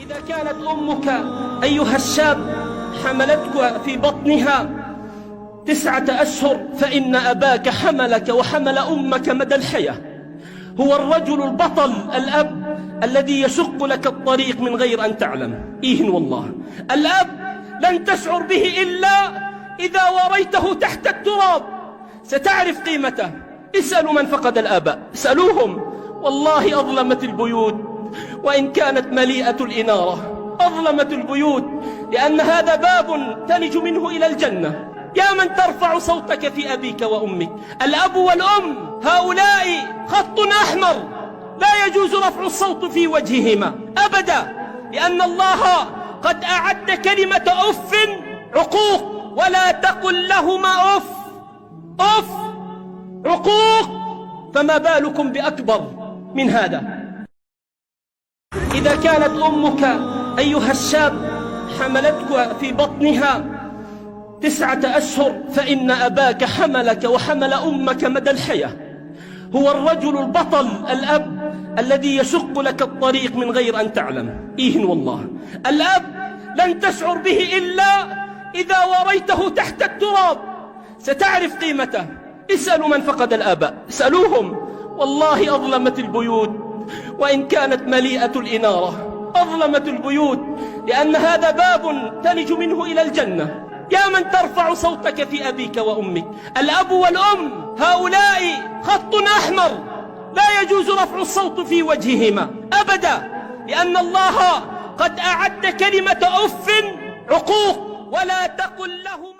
إذا كانت أمك أيها الشاب حملتك في بطنها 9 أشهر فإن أباك حملك وحمل أمك مدى الحياة. هو الرجل البطل، الأب الذي يشق لك الطريق من غير أن تعلم. والله الأب لن تشعر به إلا إذا وريته تحت التراب ستعرف قيمته. اسألوا من فقد الآباء، اسألوهم. والله أظلمت البيوت وإن كانت مليئة الإنارة، أظلمت البيوت، لأن هذا باب تلج منه إلى الجنة. يا من ترفع صوتك في أبيك وأمك، الأب والأم هؤلاء خط أحمر لا يجوز رفع الصوت في وجههما أبدا، لأن الله قد أعد كلمة أف عقوق، ولا تقل لهما أف. عقوق، فما بالكم بأكبر من هذا. إذا كانت أمك أيها الشاب حملتك في بطنها 9 أشهر فإن أباك حملك وحمل أمك مدى الحياة. هو الرجل البطل، الأب الذي يشق لك الطريق من غير أن تعلم. والله الأب لن تشعر به إلا إذا وريته تحت التراب ستعرف قيمته. اسألوا من فقد الآباء، اسألوهم. والله أظلمت البيوت وإن كانت مليئة الإنارة، أظلمت البيوت، لأن هذا باب تلج منه إلى الجنة. يا من ترفع صوتك في أبيك وأمك، الأب والأم هؤلاء خط أحمر لا يجوز رفع الصوت في وجههما أبدا، لأن الله قد أعد كلمة أف عقوق، ولا تقل لهما